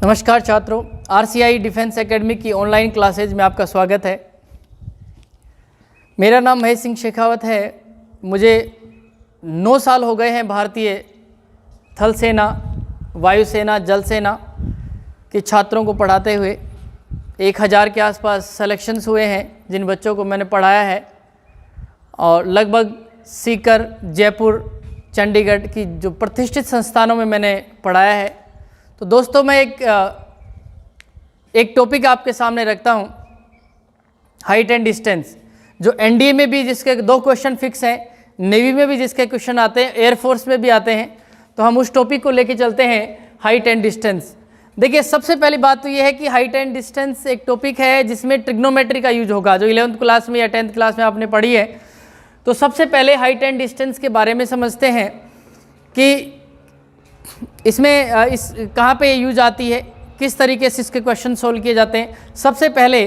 नमस्कार छात्रों, RCI defence academy की ऑनलाइन क्लासेज में आपका स्वागत है। मेरा नाम महेश सिंह शेखावत है। मुझे 9 साल हो गए हैं भारतीय थल सेना, वायुसेना, जल सेना के छात्रों को पढ़ाते हुए। 1000 के आसपास सिलेक्शंस हुए हैं जिन बच्चों को मैंने पढ़ाया है, और लगभग सीकर, जयपुर, चंडीगढ़ की जो प्रतिष्ठित संस्थानों में मैंने पढ़ाया है। तो दोस्तों, मैं एक टॉपिक आपके सामने रखता हूँ, हाइट एंड डिस्टेंस, जो एनडीए में भी जिसके 2 क्वेश्चन फिक्स हैं, नेवी में भी जिसके क्वेश्चन आते हैं, एयरफोर्स में भी आते हैं। तो हम उस टॉपिक को लेके चलते हैं, हाइट एंड डिस्टेंस। देखिए, सबसे पहली बात तो ये है कि हाइट एंड डिस्टेंस एक टॉपिक है जिसमें ट्रिग्नोमेट्री का यूज होगा, जो 11th क्लास में या 10th क्लास में आपने पढ़ी है। तो सबसे पहले हाइट एंड डिस्टेंस के बारे में समझते हैं कि इसमें कहाँ पे यूज आती है, किस तरीके से इसके क्वेश्चन सोल्व किए जाते हैं। सबसे पहले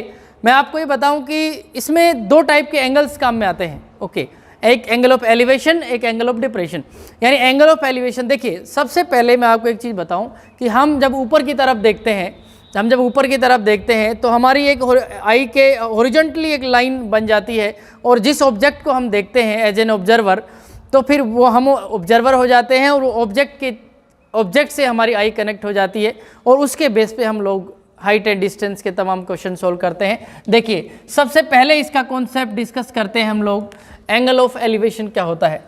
मैं आपको ये बताऊं कि इसमें 2 टाइप के एंगल्स काम में आते हैं। ओके, एक एंगल ऑफ एलिवेशन, एक एंगल ऑफ डिप्रेशन। यानी एंगल ऑफ एलिवेशन, देखिए सबसे पहले मैं आपको एक चीज़ बताऊं कि हम जब ऊपर की तरफ देखते हैं तो हमारी एक आई के हॉरिजॉन्टली एक लाइन बन जाती है, और जिस ऑब्जेक्ट को हम देखते हैं एज एन ऑब्जर्वर, तो फिर वो हम ऑब्जर्वर हो जाते हैं और ऑब्जेक्ट से हमारी आई कनेक्ट हो जाती है, और उसके बेस पे हम लोग हाइट एंड डिस्टेंस के तमाम क्वेश्चन सोल्व करते हैं। देखिए, सबसे पहले इसका कॉन्सेप्ट डिस्कस करते हैं हम लोग, एंगल ऑफ एलिवेशन क्या होता है।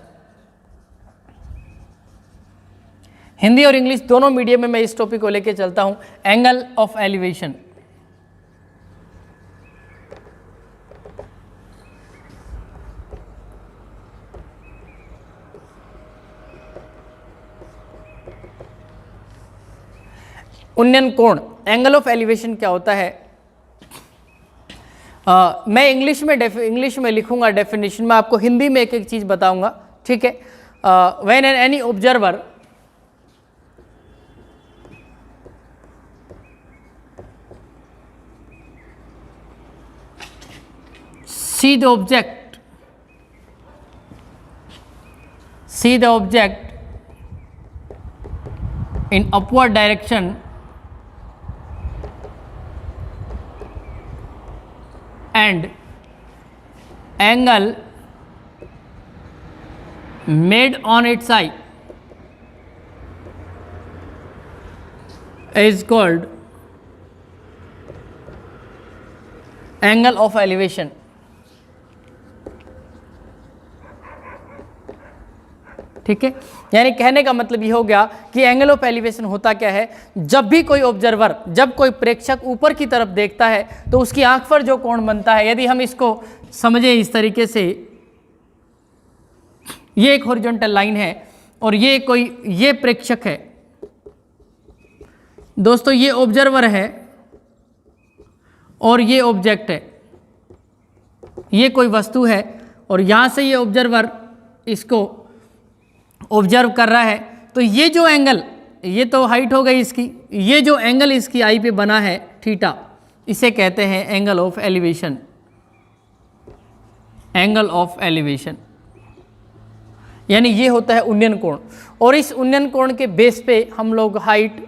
हिंदी और इंग्लिश दोनों मीडियम में मैं इस टॉपिक को लेके चलता हूं, एंगल ऑफ एलिवेशन। उन्नयन कोण, एंगल ऑफ एलिवेशन क्या होता है। मैं इंग्लिश में लिखूंगा डेफिनेशन, मैं आपको हिंदी में एक एक चीज़ बताऊंगा, ठीक है। When any observer see the object in upward direction and angle made on its eye is called angle of elevation। ठीक है, यानी कहने का मतलब ये हो गया कि एंगल ऑफ एलिवेशन होता क्या है। जब भी कोई ऑब्जर्वर, जब कोई प्रेक्षक ऊपर की तरफ देखता है तो उसकी आंख पर जो कोण बनता है, यदि हम इसको समझें इस तरीके से, ये एक हॉरिजॉन्टल लाइन है और ये प्रेक्षक है दोस्तों, ये ऑब्जर्वर है और ये ऑब्जेक्ट है, ये कोई वस्तु है, और यहां से ये ऑब्जर्वर इसको ऑब्जर्व कर रहा है। तो ये जो एंगल, ये तो हाइट हो गई इसकी, ये जो एंगल इसकी आई पे बना है थीटा, इसे कहते हैं angle of elevation. Angle of elevation यानी ये होता है उन्नयन कोण, और इस उन्नयन कोण के बेस पे हम लोग height,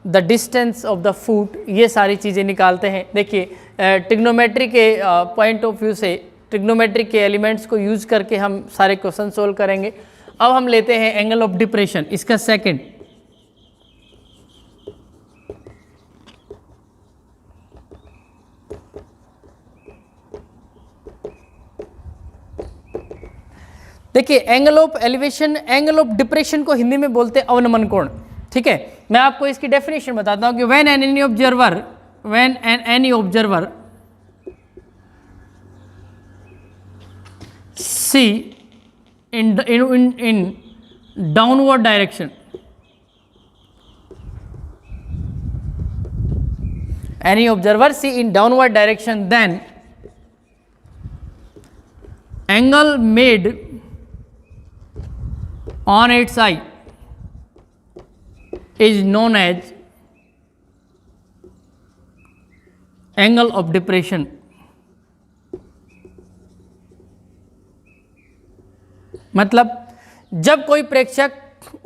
the distance of the foot, ये सारी चीज़ें निकालते हैं। देखिए, ट्रिग्नोमेट्री के पॉइंट ऑफ व्यू से, ट्रिग्नोमेट्री के एलिमेंट्स को यूज करके हम सारे क्वेश्चन सोल्व करेंगे। अब हम लेते हैं एंगल ऑफ डिप्रेशन, इसका सेकंड। देखिए, angle of elevation, angle of depression को हिंदी में बोलते हैं अवनमन कोण, ठीक है। मैं आपको इसकी डेफिनेशन बताता हूं कि when any observer see in downward direction, any observer see in downward direction, then angle made on its eye is known as angle of depression। मतलब जब कोई प्रेक्षक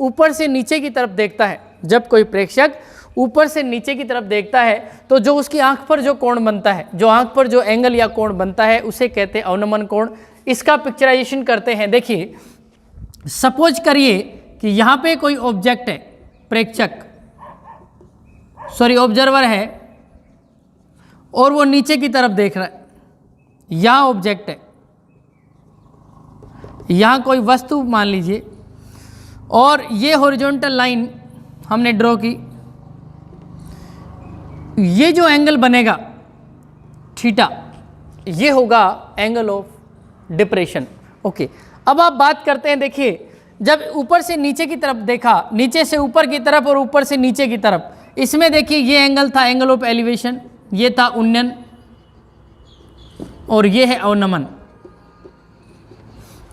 ऊपर से नीचे की तरफ देखता है, जब कोई प्रेक्षक ऊपर से नीचे की तरफ देखता है तो जो उसकी आंख पर जो कोण बनता है, जो आंख पर जो एंगल या कोण बनता है उसे कहते हैं अवनमन कोण। इसका पिक्चराइजेशन करते हैं। देखिए, सपोज करिए कि यहाँ पे कोई ऑब्जेक्ट है, प्रेक्षक ऑब्जर्वर है, और वो नीचे की तरफ देख रहा है। यहाँ ऑब्जेक्ट है, यहाँ कोई वस्तु मान लीजिए, और ये हॉरिजॉन्टल लाइन हमने ड्रॉ की। ये जो एंगल बनेगा थीटा, ये होगा एंगल ऑफ डिप्रेशन। ओके, अब आप बात करते हैं। देखिए, जब ऊपर से नीचे की तरफ देखा, नीचे से ऊपर की तरफ और ऊपर से नीचे की तरफ, इसमें देखिए ये एंगल था एंगल ऑफ एलिवेशन, ये था उन्नयन, और ये है अवनमन।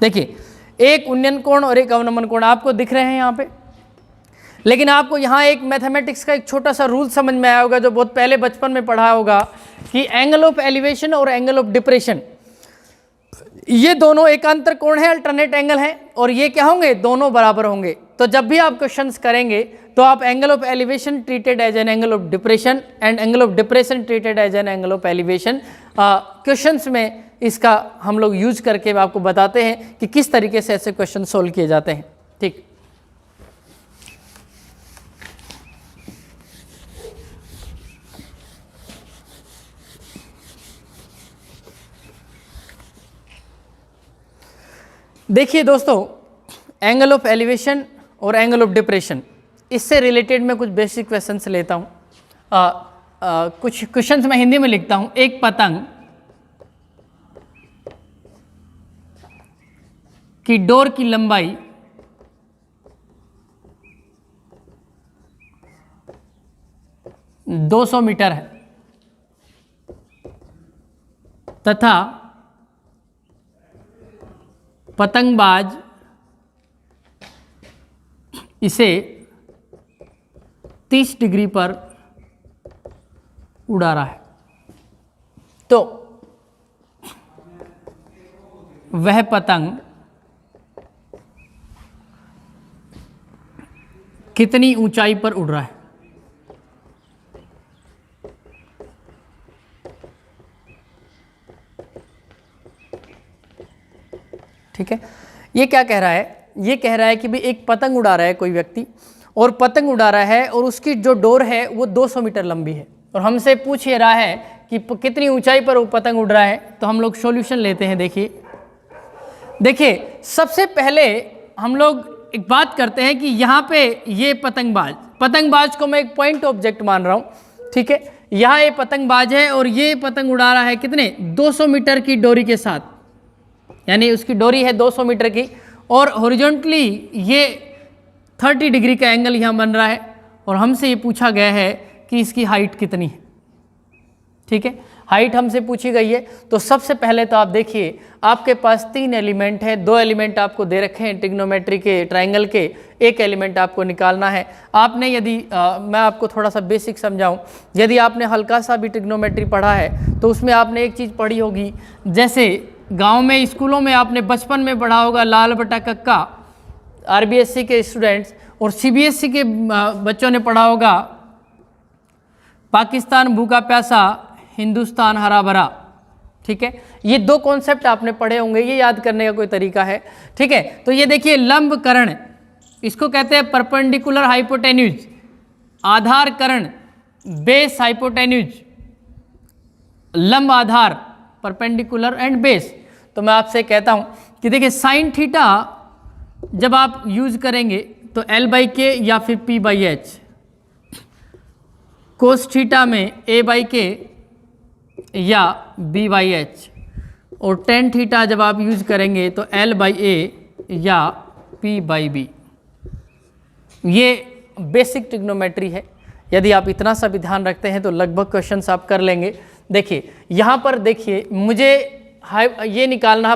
देखिए, एक उन्नयन कोण और एक अवनमन कोण आपको दिख रहे हैं यहाँ पे। लेकिन आपको यहाँ एक मैथमेटिक्स का एक छोटा सा रूल समझ में आया होगा, जो बहुत पहले बचपन में पढ़ा होगा, कि एंगल ऑफ एलिवेशन और एंगल ऑफ डिप्रेशन, ये दोनों एकांतर कोण है, अल्टरनेट एंगल है, और ये क्या होंगे, दोनों बराबर होंगे। तो जब भी आप क्वेश्चंस करेंगे तो आप angle of elevation treated as an angle of depression and angle of depression treated as an angle of elevation, questions में इसका हम लोग यूज करके आपको बताते हैं कि किस तरीके से ऐसे क्वेश्चन सोल्व किए जाते हैं। ठीक, देखिए दोस्तों, एंगल ऑफ एलिवेशन और एंगल ऑफ डिप्रेशन, इससे रिलेटेड मैं कुछ बेसिक क्वेश्चंस लेता हूँ। कुछ क्वेश्चंस मैं हिंदी में लिखता हूँ। एक पतंग की डोर की लंबाई 200 मीटर है तथा पतंगबाज इसे 30 डिग्री पर उड़ा रहा है, तो वह पतंग कितनी ऊंचाई पर उड़ रहा है? ठीक है, ये क्या कह रहा है? ये कह रहा है कि भाई एक पतंग उड़ा रहा है कोई व्यक्ति, और पतंग उड़ा रहा है और उसकी जो डोर है वो 200 मीटर लंबी है, और हमसे पूछ ये रहा है कि कितनी ऊंचाई पर वो पतंग उड़ रहा है। तो हम लोग सॉल्यूशन लेते हैं। देखिए, सबसे पहले हम लोग एक बात करते हैं कि यहाँ पे ये पतंगबाज को मैं एक पॉइंट ऑब्जेक्ट मान रहा हूँ। ठीक है, यहाँ ये पतंगबाज है और ये पतंग उड़ा रहा है कितने, 200 मीटर की डोरी के साथ, यानी उसकी डोरी है 200 मीटर की, और हॉरिजॉन्टली ये 30 डिग्री का एंगल यहाँ बन रहा है, और हमसे ये पूछा गया है कि इसकी हाइट कितनी है। ठीक है, हाइट हमसे पूछी गई है। तो सबसे पहले तो आप देखिए, आपके पास 3 एलिमेंट है, 2 एलिमेंट आपको दे रखे हैं ट्रिग्नोमेट्री के, ट्रायंगल के, एक एलिमेंट आपको निकालना है। आपने यदि मैं आपको थोड़ा सा बेसिक समझाऊं, यदि आपने हल्का सा भी ट्रिग्नोमेट्री पढ़ा है तो उसमें आपने एक चीज़ पढ़ी होगी, जैसे गांव में स्कूलों में आपने बचपन में पढ़ा होगा लाल बटा कक्का, आरबीएससी के स्टूडेंट्स, और सीबीएसई के बच्चों ने पढ़ा होगा पाकिस्तान भूखा प्यासा, हिंदुस्तान हरा भरा। ठीक है, ये 2 कॉन्सेप्ट आपने पढ़े होंगे, ये याद करने का कोई तरीका है। ठीक है, तो ये देखिए, लंब करण, इसको कहते हैं परपेंडिकुलर हाइपोटेन्यूज, आधार करण, बेस हाइपोटेन्यूज, लंब आधार, परपेंडिकुलर एंड बेस। तो मैं आपसे कहता हूं कि देखिए, साइन थीटा जब आप यूज करेंगे तो L/K या फिर P/H, कोस थीटा में A/K या B/H, और टेन थीटा जब आप यूज करेंगे तो L/A या P/B। ये बेसिक ट्रिग्नोमेट्री है। यदि आप इतना सा भी ध्यान रखते हैं तो लगभग क्वेश्चंस आप कर लेंगे। देखिए, यहाँ पर देखिए, मुझे ये निकालना है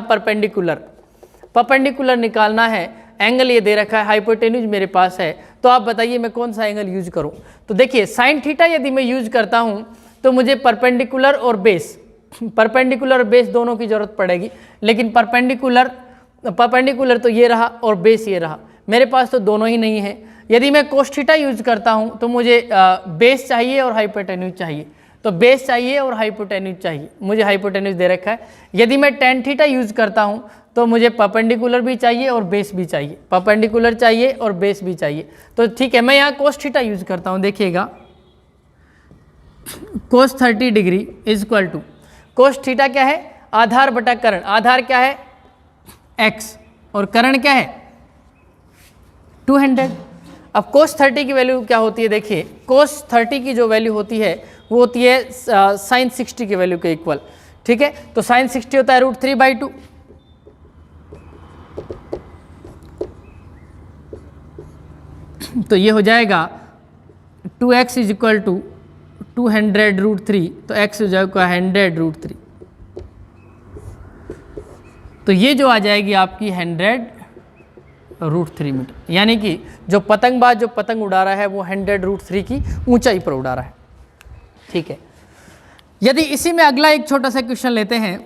परपेंडिकुलर निकालना है, एंगल ये दे रखा है, हाइपोटेन्यूज मेरे पास है, तो आप बताइए मैं कौन सा एंगल यूज करूं। तो देखिए, साइन थीटा यदि मैं यूज करता हूं तो मुझे परपेंडिकुलर और बेस दोनों की जरूरत पड़ेगी, लेकिन परपेंडिकुलर तो ये रहा और बेस ये रहा, मेरे पास तो दोनों ही नहीं है। यदि मैं कोस थीटा यूज करता हूँ तो मुझे बेस चाहिए और हाइपोटेन्यूज चाहिए, तो बेस चाहिए और हाइपोटेन्यूज चाहिए, मुझे हाइपोटेन्यूज दे रखा है। यदि मैं टेन थीटा यूज करता हूँ तो मुझे परपेंडिकुलर भी चाहिए और बेस भी चाहिए, परपेंडिकुलर चाहिए और बेस भी चाहिए। तो ठीक है, मैं यहाँ कोस थीटा यूज करता हूँ। देखिएगा cos 30 degree is equal to, cos theta क्या है, आधार बटा कर्ण, आधार क्या है x और कर्ण क्या है 200। अब कोस 30 की वैल्यू क्या होती है, देखिए कोस 30 की जो वैल्यू होती है वो होती है साइन 60 की वैल्यू के इक्वल, ठीक है। तो साइन 60 होता है √3/2, तो ये हो जाएगा 2x इज इक्वल टू 200√3, तो x हो जाएगा 100√3, तो ये जो आ जाएगी आपकी 100√3 मीटर, यानी कि जो पतंगबाज जो पतंग उड़ा रहा है वो 100√3 की ऊंचाई पर उड़ा रहा है, ठीक है। यदि इसी में अगला एक छोटा सा क्वेश्चन लेते हैं,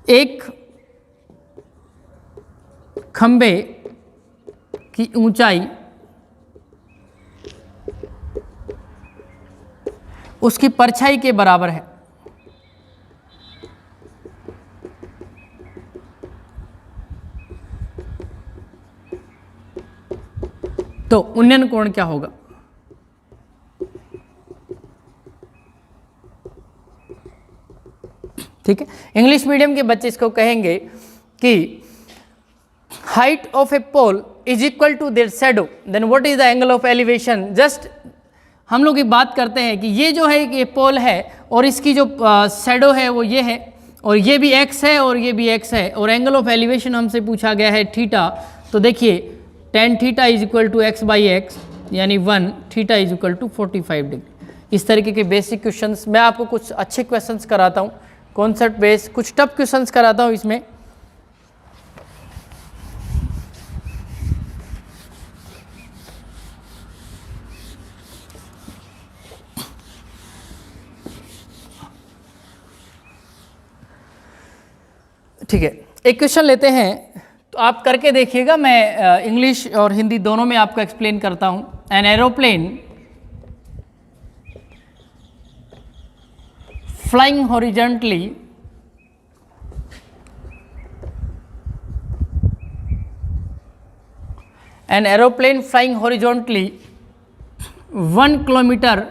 एक खंबे की ऊंचाई उसकी परछाई के बराबर है, तो उन्नयन कोण क्या होगा। ठीक है, इंग्लिश मीडियम के बच्चे इसको कहेंगे कि height of a pole is equal to their shadow, then what is the angle of elevation. Just हम लोग ये बात करते हैं कि ये जो है ये पोल है और इसकी जो शैडो है वो ये है, और ये भी x है और ये भी x है, और एंगल ऑफ एलिवेशन हमसे पूछा गया है थीटा। तो देखिए tan theta is equal to x/x, यानी 1 theta is equal to 45 degree. इस तरीके के बेसिक क्वेश्चंस मैं आपको कुछ अच्छे क्वेश्चंस कराता हूँ, कॉन्सेप्ट बेस, कुछ टफ क्वेश्चंस कराता हूँ इसमें। ठीक है, एक क्वेश्चन लेते हैं, तो आप करके देखिएगा, मैं इंग्लिश और हिंदी दोनों में आपको एक्सप्लेन करता हूं। An aeroplane flying horizontally an aeroplane flying horizontally 1 kilometer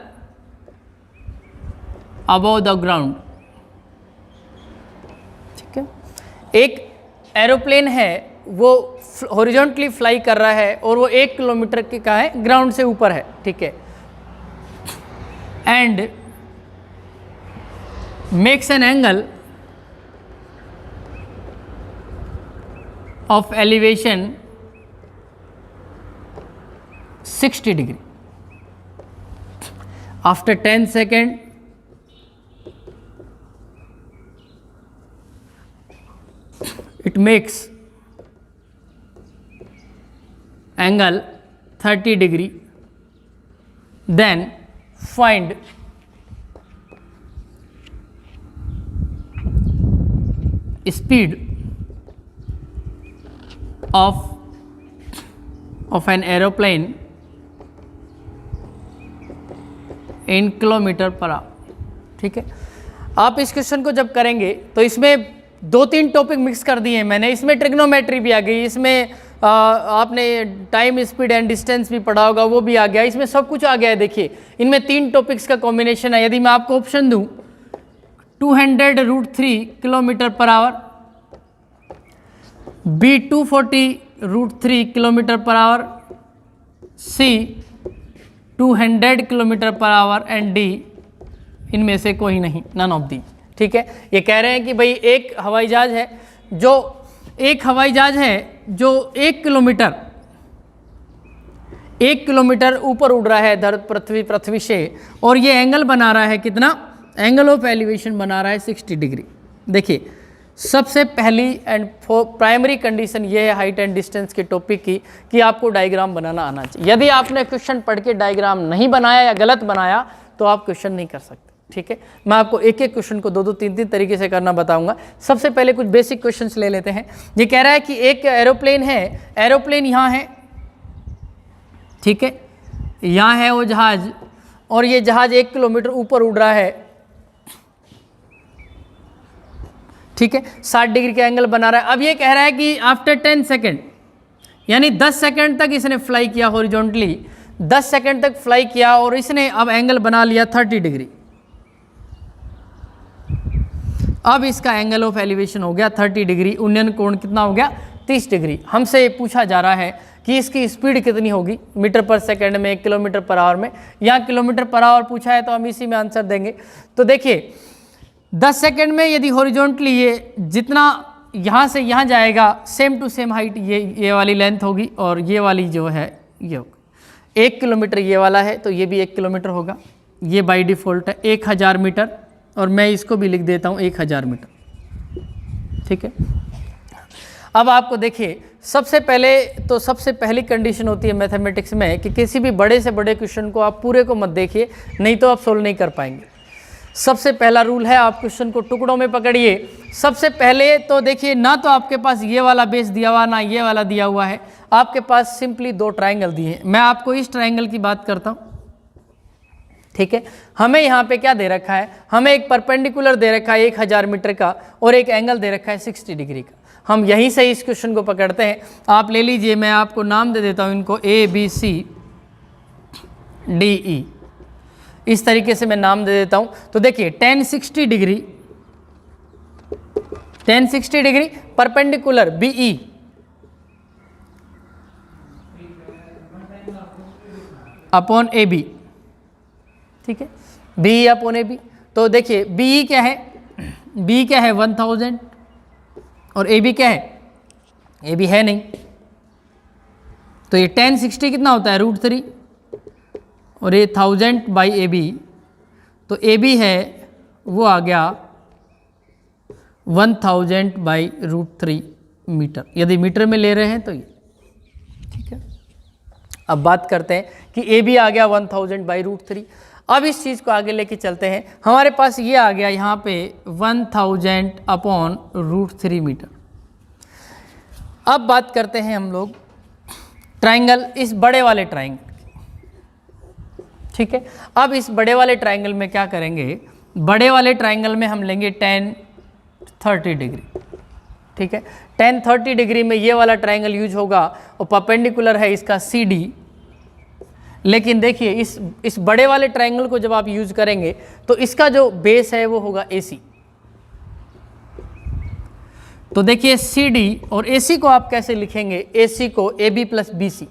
above the ground। ठीक है, एक एरोप्लेन है वो हॉरिजॉन्टली फ्लाई कर रहा है और वो 1 किलोमीटर के का है, ग्राउंड से ऊपर है, ठीक है। And makes an angle of elevation 60 degree। After 10 seconds, it makes angle 30 degree। Then find speed of an aeroplane in kilometre per our. ठीक है, आप इस क्वेश्चन को जब करेंगे तो इसमें 2-3 टॉपिक मिक्स कर दिए हैं मैंने, इसमें ट्रिग्नोमेट्री भी आ गई, इसमें आपने टाइम स्पीड एंड डिस्टेंस भी पढ़ा होगा, वो भी आ गया, इसमें सब कुछ आ गया है। देखिए इनमें 3 टॉपिक्स का कॉम्बिनेशन है। यदि मैं आपको ऑप्शन दूं 200√3 kilometre per hour, B 240√3 kilometre per hour, C 200 kilometre per hour, and D इनमें से कोई नहीं, नन ऑफ दी। ठीक है, ये कह रहे हैं कि भाई एक हवाई जहाज है जो 1 किलोमीटर ऊपर उड़ रहा है पृथ्वी से, और ये एंगल बना रहा है कितना, एंगल ऑफ एलिवेशन बना रहा है 60 डिग्री। देखिए सबसे पहली एंड प्राइमरी कंडीशन ये है हाइट एंड डिस्टेंस के टॉपिक की कि आपको डायग्राम बनाना आना चाहिए। यदि आपने क्वेश्चन पढ़ के डायग्राम नहीं बनाया या गलत बनाया तो आप क्वेश्चन नहीं कर सकते। ठीक है, मैं आपको एक एक क्वेश्चन को 2-2 3-3 तरीके से करना बताऊंगा। सबसे पहले कुछ बेसिक क्वेश्चंस ले लेते हैं। ये कह रहा है कि एक एरोप्लेन है, एरोप्लेन यहाँ है, ठीक है, यहाँ है वो जहाज, और ये जहाज 1 किलोमीटर ऊपर उड़ रहा है, ठीक है, 60 डिग्री का एंगल बना रहा है। अब ये कह रहा है कि आफ्टर 10 सेकेंड, यानी 10 सेकेंड तक इसने फ्लाई किया हॉरिजॉन्टली, 10 सेकेंड तक फ्लाई किया और इसने अब एंगल बना लिया 30 डिग्री। अब इसका एंगल ऑफ एलिवेशन हो गया 30 डिग्री, उन्नयन कोण कितना हो गया 30 डिग्री। हमसे पूछा जा रहा है कि इसकी स्पीड कितनी होगी मीटर पर सेकंड में, किलोमीटर पर आवर में। यहाँ किलोमीटर पर आवर पूछा है तो हम इसी में आंसर देंगे। तो देखिए 10 सेकंड में यदि हॉरिजॉन्टली ये जितना यहाँ से यहाँ जाएगा सेम टू सेम हाइट ये वाली लेंथ होगी, और ये वाली जो है ये होगी 1 किलोमीटर, ये वाला है तो ये भी 1 किलोमीटर होगा। ये बाय डिफ़ॉल्ट है 1000 मीटर, और मैं इसको भी लिख देता हूँ 1000 मीटर, ठीक है। अब आपको देखिए सबसे पहली कंडीशन होती है मैथमेटिक्स में कि किसी भी बड़े से बड़े क्वेश्चन को आप पूरे को मत देखिए, नहीं तो आप सोल्व नहीं कर पाएंगे। सबसे पहला रूल है आप क्वेश्चन को टुकड़ों में पकड़िए। सबसे पहले तो देखिए ना तो आपके पास ये वाला बेस दिया हुआ ना ये वाला दिया हुआ है, आपके पास सिंपली 2 ट्रायंगल दिए हैं। मैं आपको इस ट्रायंगल की बात करता हूँ, ठीक है। हमें यहाँ पे क्या दे रखा है, हमें एक परपेंडिकुलर दे रखा है 1000 मीटर का, और एक एंगल दे रखा है 60 डिग्री का। हम यहीं से इस क्वेश्चन को पकड़ते हैं। आप ले लीजिए, मैं आपको नाम दे देता हूँ इनको ABCDE, इस तरीके से मैं नाम दे देता हूँ। तो देखिए 1060 degree perpendicular BE, upon AB, ठीक है, BE अपॉन AB। तो देखिए BE क्या है, BE क्या है 1000, और AB क्या है, AB है नहीं, तो ये 1060 कितना होता है √3, और ये 1000 बाई AB, तो AB है वो आ गया 1000 बाई √3 मीटर, यदि मीटर में ले रहे हैं तो ये, ठीक है। अब बात करते हैं कि AB आ गया 1000 बाई √3। अब इस चीज़ को आगे लेके चलते हैं। हमारे पास ये आ गया यहाँ पे 1000 अपॉन √3 मीटर। अब बात करते हैं हम लोग ट्रायंगल, इस बड़े वाले ट्रायंगल, ठीक है। अब इस बड़े वाले ट्रायंगल में क्या करेंगे, बड़े वाले ट्रायंगल में हम लेंगे 1030 डिग्री, ठीक है। 1030 डिग्री में ये वाला ट्रायंगल यूज होगा, और परपेंडिकुलर है इसका CD। लेकिन देखिए इस बड़े वाले ट्रायंगल को जब आप यूज करेंगे तो इसका जो बेस है वो होगा AC। तो देखिए CD और AC को आप कैसे लिखेंगे, AC को AB प्लस BC,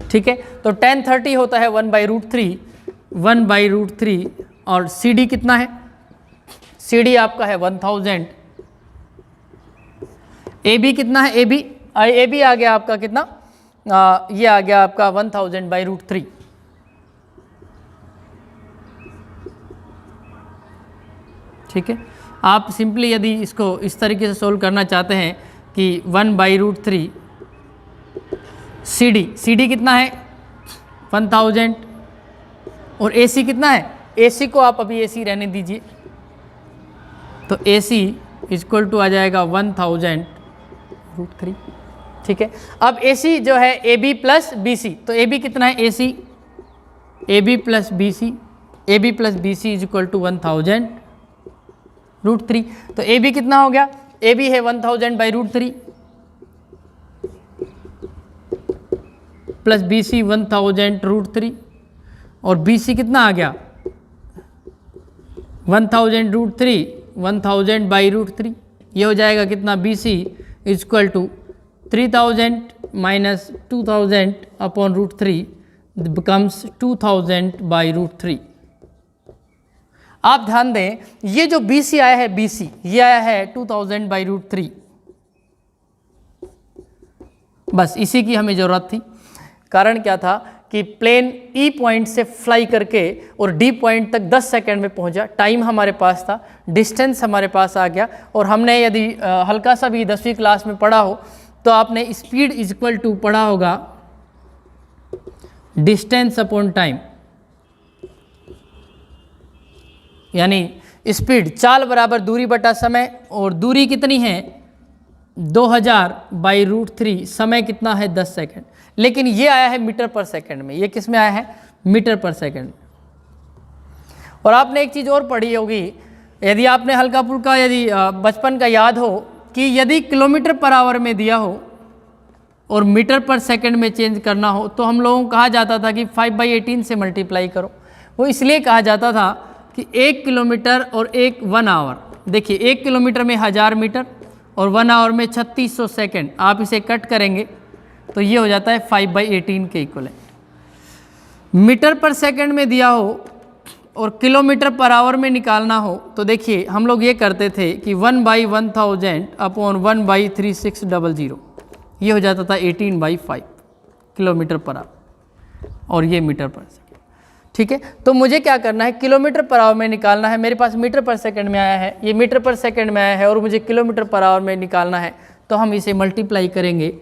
ठीक है। तो 1030 होता है 1/√3, और CD कितना है, CD आपका है 1000, AB कितना है, AB आ गया आपका कितना, ये आ गया आपका 1000/√3, ठीक है। आप सिंपली यदि इसको इस तरीके से सोल्व करना चाहते हैं कि 1/√3 CD कितना है 1000, और AC कितना है, AC को आप अभी AC रहने दीजिए, तो AC इक्वल टू आ जाएगा 1000√3, ठीक है। अब AC जो है AB प्लस BC, तो AB कितना है AC, AB plus BC is equal to 1000√3। तो AB कितना हो गया, AB है 1000/√3 प्लस BC 1000√3, और BC कितना आ गया 1000√3 1000/√3, ये हो जाएगा कितना, BC is equal to 3000 minus 2000 upon √3 becomes 2000/√3। आप ध्यान दें ये जो BC आया है, BC ये आया है 2000/√3, बस इसी की हमें ज़रूरत थी। कारण क्या था कि प्लेन E पॉइंट से फ्लाई करके और D पॉइंट तक 10 सेकंड में पहुंचा, टाइम हमारे पास था, डिस्टेंस हमारे पास आ गया, और हमने यदि हल्का सा भी 10वीं क्लास में पढ़ा हो तो आपने स्पीड इज इक्वल टू पढ़ा होगा डिस्टेंस अपॉन टाइम, यानी स्पीड, चाल बराबर दूरी बटा समय, और दूरी कितनी है 2000 बाई √3, समय कितना है 10 सेकंड। लेकिन ये आया है मीटर पर सेकंड में, ये किस में आया है मीटर पर सेकंड। और आपने एक चीज़ और पढ़ी होगी, यदि आपने हल्का फुल्का यदि बचपन का याद हो, कि यदि किलोमीटर पर आवर में दिया हो और मीटर पर सेकंड में चेंज करना हो तो हम लोगों को कहा जाता था कि 5/18 से मल्टीप्लाई करो। वो इसलिए कहा जाता था कि 1 किलोमीटर और 1 आवर, देखिए 1 किलोमीटर में 1000 मीटर और 1 आवर में 3600 सेकंड, आप इसे कट करेंगे तो ये हो जाता है 5/18 के इक्वलेंट। मीटर पर सेकंड में दिया हो और किलोमीटर पर आवर में निकालना हो तो देखिए हम लोग ये करते थे कि 1/1000 अपॉन 1/3600, ये हो जाता था 18/5 किलोमीटर पर आवर, और ये मीटर पर सेकंड। ठीक है, तो मुझे क्या करना है, किलोमीटर पर आवर में निकालना है। मेरे पास मीटर पर सेकंड में आया है, ये मीटर पर सेकंड में आया है, और मुझे किलोमीटर पर आवर में निकालना है, तो हम इसे मल्टीप्लाई करेंगे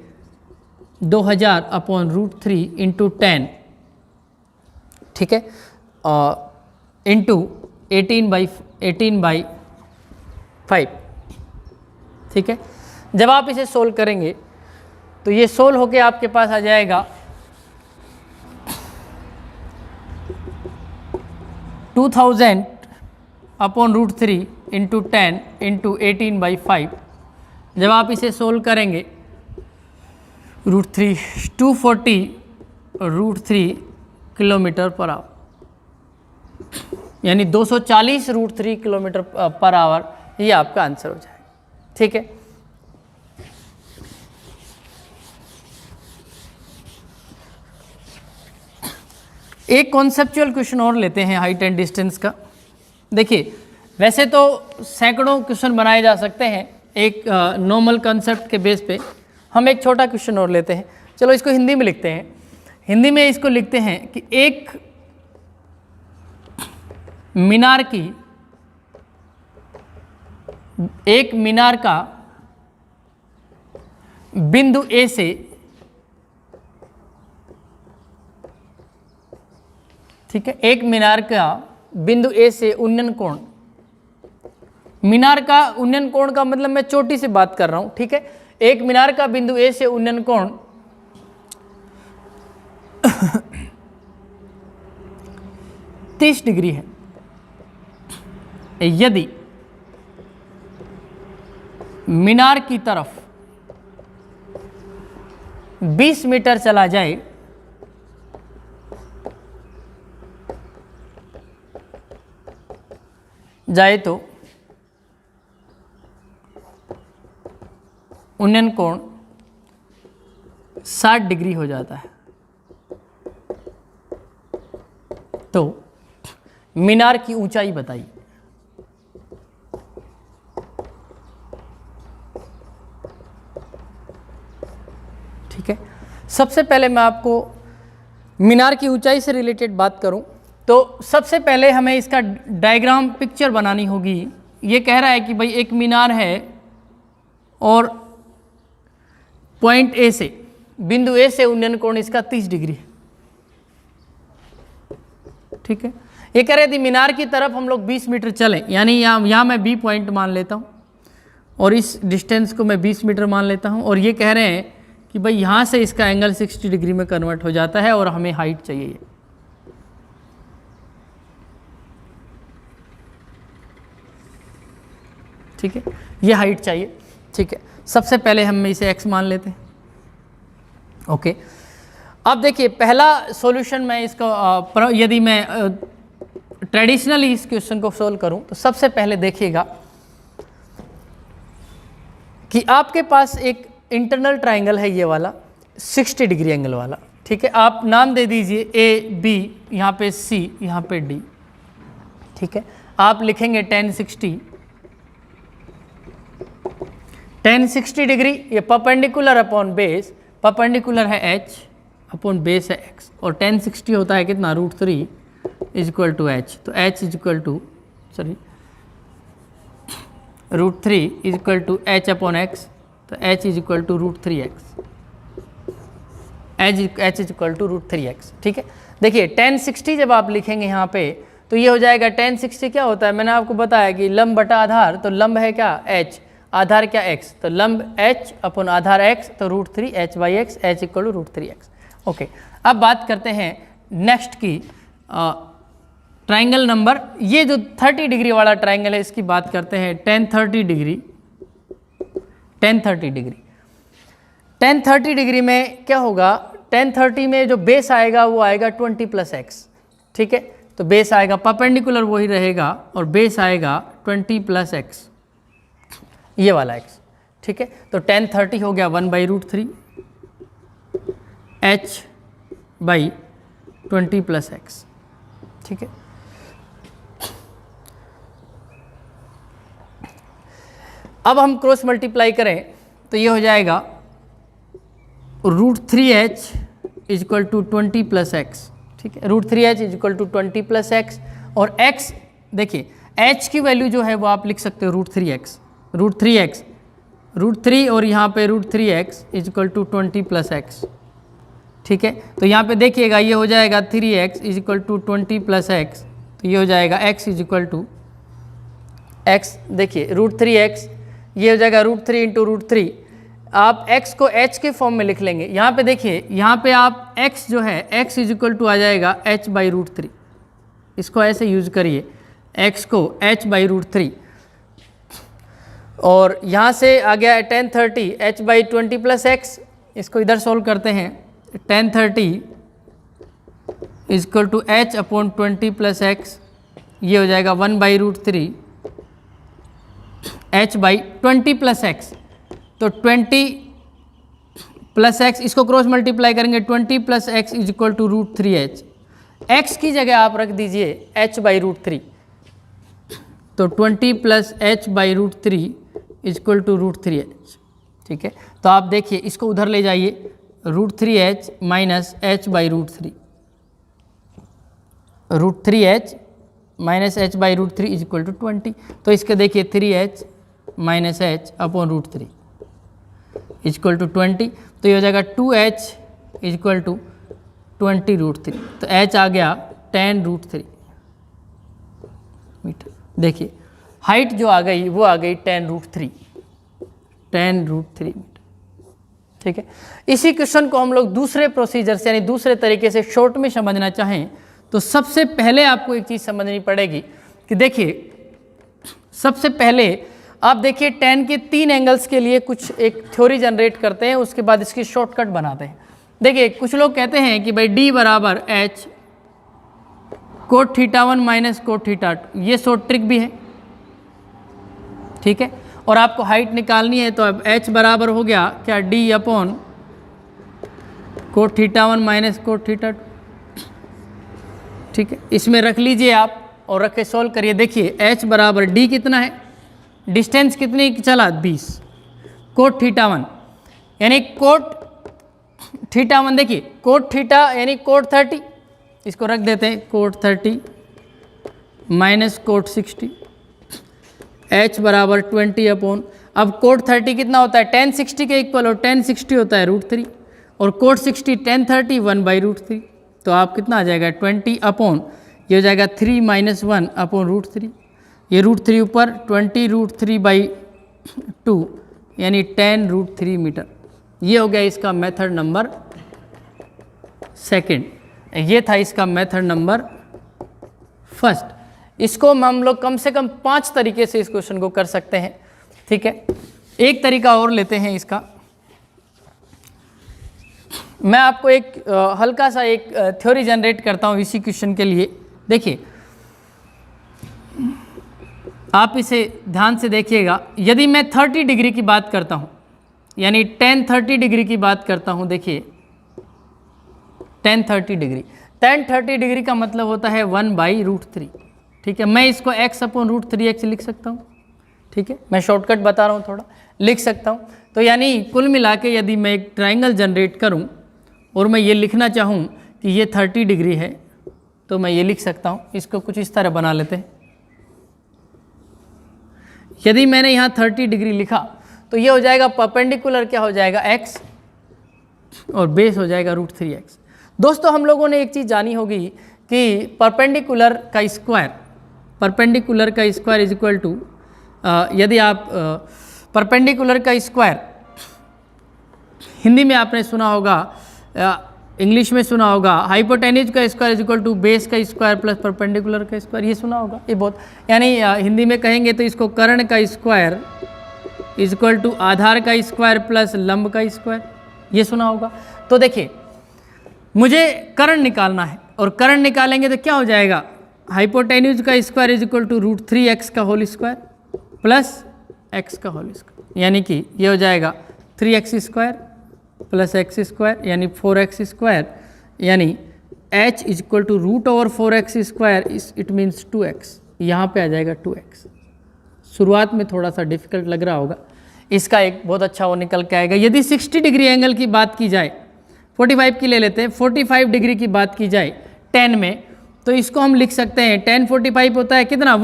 2000 अपॉन √3 इंटू 10, ठीक है, इंटू 18/5, ठीक है। जब आप इसे सोल्व करेंगे तो ये सोल्व होके आपके पास आ जाएगा 2000 अपॉन √3 इंटू 10 इंटू 18/5। जब आप इसे सोल्व करेंगे √3 240 √3 किलोमीटर पर आवर, यानी 240 √3 किलोमीटर पर आवर, ये आपका आंसर हो जाएगा। ठीक है, एक कॉन्सेप्चुअल क्वेश्चन और लेते हैं हाइट एंड डिस्टेंस का। देखिए वैसे तो सैकड़ों क्वेश्चन बनाए जा सकते हैं एक नॉर्मल कंसेप्ट के बेस पे, हम एक छोटा क्वेश्चन और लेते हैं। चलो इसको हिंदी में लिखते हैं। हिंदी में इसको लिखते हैं कि एक मीनार का बिंदु ए से ठीक है, एक मीनार का बिंदु ए से उन्नयन कोण, मीनार का उन्नयन कोण का मतलब मैं चोटी से बात कर रहा हूं, ठीक है। एक मीनार का बिंदु ए से उन्नयन कोण 30 डिग्री है। यदि मीनार की तरफ 20 मीटर चला जाए तो उन्नयन कोण 60 डिग्री हो जाता है। तो मीनार की ऊंचाई बताइए। ठीक है, सबसे पहले मैं आपको मीनार की ऊंचाई से रिलेटेड बात करूं तो सबसे पहले हमें इसका डायग्राम पिक्चर बनानी होगी। ये कह रहा है कि भाई एक मीनार है और पॉइंट ए से, बिंदु ए से उन्नयन कोण इसका 30 डिग्री है। ठीक है, ये कह रहे थे मीनार की तरफ हम लोग 20 मीटर चलें, यानी यहाँ मैं बी पॉइंट मान लेता हूँ और इस डिस्टेंस को मैं 20 मीटर मान लेता हूँ, और ये कह रहे हैं कि भाई यहाँ से इसका एंगल 60 डिग्री में कन्वर्ट हो जाता है और हमें हाइट चाहिए ये। ठीक है, ये हाइट चाहिए। ठीक है, सबसे पहले हम इसे x मान लेते हैं। ओके, अब देखिए पहला सॉल्यूशन मैं इसको यदि मैं ट्रेडिशनली इस क्वेश्चन को सोल्व करूं तो सबसे पहले देखिएगा कि आपके पास एक इंटरनल ट्राइंगल है, ये वाला 60 डिग्री एंगल वाला। ठीक है, आप नाम दे दीजिए ए बी, यहाँ पे सी, यहाँ पे डी। ठीक है, आप लिखेंगे 1060 डिग्री, ये परपेंडिकुलर अपॉन बेस, परपेंडिकुलर है h अपॉन बेस है x, और 1060 होता है कितना √3 इज इक्वल टू h, तो h is equal to √3 is equal to h upon x, तो h is equal to √3x। H is equal to √3x। ठीक है, देखिए tan 60 जब आप लिखेंगे यहाँ पे तो ये हो जाएगा tan 60 क्या होता है, मैंने आपको बताया कि लंब बटा आधार, तो लंब है क्या h, आधार क्या x, तो लंब h अपन आधार x, तो √3h/x, h equal to √3x। Okay, अब बात करते हैं नेक्स्ट की ट्राइंगल नंबर, ये जो 30 डिग्री वाला ट्राइंगल है इसकी बात करते हैं। tan 30 degree, tan 30 degree, tan 30 degree में क्या होगा, tan 30 में जो बेस आएगा वो आएगा 20 + x। ठीक है, तो बेस आएगा परपेंडिकुलर वही रहेगा और बेस आएगा 20 + x, ये वाला x। ठीक है, तो tan 30 हो गया 1/√3 h/20 + x। ठीक है, अब हम क्रॉस मल्टीप्लाई करें तो ये हो जाएगा √3h is equal to 20 + x। ठीक है, √3h is equal to 20 + x, और x देखिए h की वैल्यू जो है वो आप लिख सकते हो √3x, √3 और यहाँ पे √3x is equal to 20 + x। ठीक है, तो यहाँ पे देखिएगा ये हो जाएगा 3x is equal to 20 + x, तो ये हो जाएगा x is equal to x, देखिए √3x, ये हो जाएगा √3 × √3। आप x को h के फॉर्म में लिख लेंगे। यहाँ पे देखिए, यहाँ पे आप x जो है x इज इक्वल टू आ जाएगा h/√3, इसको ऐसे यूज करिए, x को h/√3, और यहाँ से आ गया tan 30 h/20 + x, इसको इधर सोल्व करते हैं। tan 30 is equal to h/20 + x, ये हो जाएगा 1/√3 h/20 + x, तो 20 + x, इसको क्रॉस मल्टीप्लाई करेंगे 20 + x is equal to √3h, x की जगह आप रख दीजिए h/√3, तो 20 + h/√3 is equal to √3h। ठीक है, तो आप देखिए इसको उधर ले जाइए, √3h - h/√3, √3h - h/√3 is equal to 20, तो इसके देखिए 3h - h/√3 is equal to 20, तो ये हो जाएगा 2h इज इक्वल टू 20√3, तो h आ गया 10√3 मीटर। देखिए हाइट जो आ गई वो आ गई 10√3 मीटर। ठीक है, इसी क्वेश्चन को हम लोग दूसरे प्रोसीजर से यानी दूसरे तरीके से शॉर्ट में समझना चाहें तो सबसे पहले आपको एक चीज़ समझनी पड़ेगी कि देखिए, सबसे पहले आप देखिए tan के 3 एंगल्स के लिए कुछ एक थ्योरी जनरेट करते हैं, उसके बाद इसकी शॉर्टकट बनाते हैं। देखिए कुछ लोग कहते हैं कि भाई d बराबर h cot θ1 - cot θ2, ये शॉर्ट ट्रिक भी है। ठीक है, और आपको हाइट निकालनी है तो अब h बराबर हो गया क्या, d/cot θ1 - cot θ2। ठीक है, इसमें रख लीजिए आप और रख के सॉल्व करिए। देखिए h बराबर d कितना है, डिस्टेंस कितनी चला 20, cot θ1 यानी cot θ1, देखिए cot θ यानी cot 30, इसको रख देते हैं cot 30 - cot 60, h बराबर 20/, अब cot 30 कितना होता है, tan 60 के इक्वल, और tan 60 होता है √3, और cot 60 tan 30 1/√3, तो आप कितना आ जाएगा 20/, ये हो जाएगा 3 - 1/√3, ये √3 ऊपर 20√3/2 यानी 10√3 मीटर। ये हो गया इसका मेथड नंबर सेकंड, ये था इसका मेथड नंबर फर्स्ट। इसको हम लोग कम से कम 5 तरीके से इस क्वेश्चन को कर सकते हैं। ठीक है, एक तरीका और लेते हैं इसका, मैं आपको एक हल्का सा एक थ्योरी जनरेट करता हूँ इसी क्वेश्चन के लिए। देखिए आप इसे ध्यान से देखिएगा, यदि मैं 30 डिग्री की बात करता हूँ यानी tan 30 डिग्री की बात करता हूँ, देखिए tan 30 डिग्री का मतलब होता है 1/√3। ठीक है, मैं इसको x/√3x लिख सकता हूँ। ठीक है, मैं शॉर्टकट बता रहा हूँ, थोड़ा लिख सकता हूँ। तो यानी कुल मिला के यदि मैं एक ट्राइंगल जनरेट करूँ और मैं ये लिखना चाहूँ कि ये 30 डिग्री है, तो मैं ये लिख सकता हूँ। इसको कुछ इस तरह बना लेते हैं। यदि मैंने यहाँ 30 डिग्री लिखा तो ये हो जाएगा परपेंडिकुलर, क्या हो जाएगा x, और बेस हो जाएगा √3x। दोस्तों हम लोगों ने एक चीज़ जानी होगी कि परपेंडिकुलर का स्क्वायर इज इक्वल टू, यदि आप परपेंडिकुलर का स्क्वायर हिंदी में आपने सुना होगा, इंग्लिश में सुना होगा, हाइपोटेन्यूज का square is equal to base का स्क्वायर प्लस परपेंडिकुलर का स्क्वायर, ये सुना होगा। ये बहुत, यानी हिंदी में कहेंगे तो इसको कर्ण का स्क्वायर इज इक्वल टू आधार का स्क्वायर प्लस लंब का स्क्वायर, ये सुना होगा। तो देखिए मुझे कर्ण निकालना है, और कर्ण निकालेंगे तो क्या हो जाएगा, हाइपोटेन्यूज का square is equal to √3x का होल स्क्वायर प्लस x का होल स्क्वायर, यानी कि ये हो जाएगा 3x square plus x square यानी 4x स्क्वायर, यानी h is equal to √4x square, it means 2x, यहाँ पे आ जाएगा 2x। शुरुआत में थोड़ा सा डिफिकल्ट लग रहा होगा, इसका एक बहुत अच्छा वो निकल के आएगा। यदि 60 डिग्री एंगल की बात की जाए, 45 की ले लेते हैं, 45 डिग्री की बात की जाए tan में, तो इसको हम लिख सकते हैं tan 45 होता है कितना,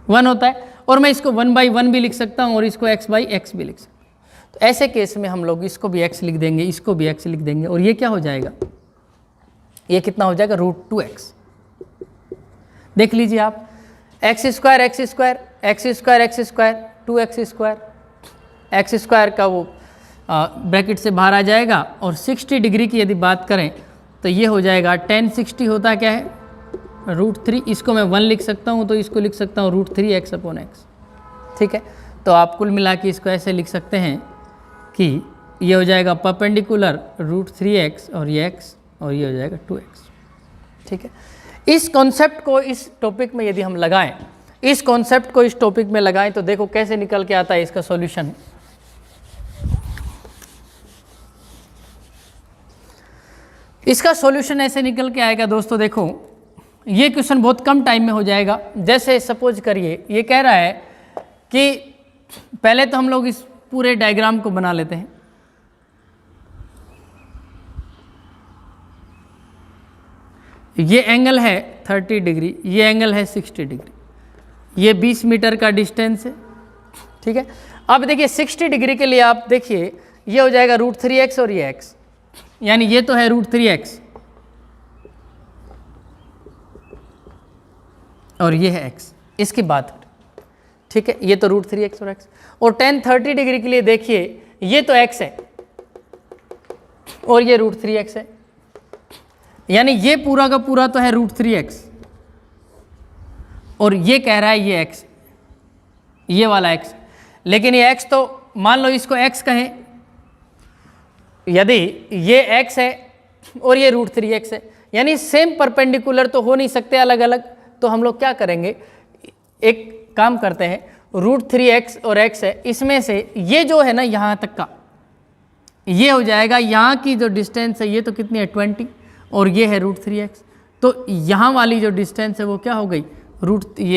1 होता है, और मैं इसको 1/1 भी लिख सकता हूँ और इसको x/x भी लिख सकता हूँ। तो ऐसे केस में हम लोग इसको भी x लिख देंगे, इसको भी x लिख देंगे, और ये क्या हो जाएगा, ये कितना हो जाएगा √2x। देख लीजिए आप, x स्क्वायर 2x स्क्वायर का वो ब्रैकेट से बाहर आ जाएगा, और 60 डिग्री की यदि बात करें तो ये हो जाएगा tan 60 होता क्या है √3, इसको मैं 1 लिख सकता हूँ, तो इसको लिख सकता हूँ √3x/x। ठीक है, तो आप कुल मिला के इसको ऐसे लिख सकते हैं कि ये हो जाएगा परपेंडिकुलर √3x और ये x, और ये हो जाएगा 2x। ठीक है, इस कॉन्सेप्ट को इस टॉपिक में यदि हम लगाएं, इस कॉन्सेप्ट को इस टॉपिक में लगाएं, तो देखो कैसे निकल के आता है इसका सॉल्यूशन। इसका सॉल्यूशन ऐसे निकल के आएगा दोस्तों, देखो ये क्वेश्चन बहुत कम टाइम में हो जाएगा। जैसे सपोज करिए ये कह रहा है कि पहले तो हम लोग इस पूरे डायग्राम को बना लेते हैं। ये एंगल है 30 डिग्री, ये एंगल है 60 डिग्री, ये 20 मीटर का डिस्टेंस है। ठीक है, अब देखिए 60 डिग्री के लिए आप देखिए ये हो जाएगा √3x और ये x, यानी ये तो है √3x और ये है x, इसकी बात। ठीक है, ये तो √3x और x, और tan 30 डिग्री के लिए देखिए ये तो x है और ये √3x है, यानी ये पूरा का पूरा तो है √3x, और ये कह रहा है ये x, ये वाला x, लेकिन ये x तो मान लो इसको x कहें, यदि ये x है और ये √3x है, यानी सेम परपेंडिकुलर तो हो नहीं सकते अलग अलग। तो हम लोग क्या करेंगे, एक काम करते हैं, √3x और x है, इसमें से ये जो है ना यहाँ तक का, ये हो जाएगा, यहाँ की जो डिस्टेंस है ये तो कितनी है 20, और ये है √3x, तो यहाँ वाली जो डिस्टेंस है वो क्या हो गई ये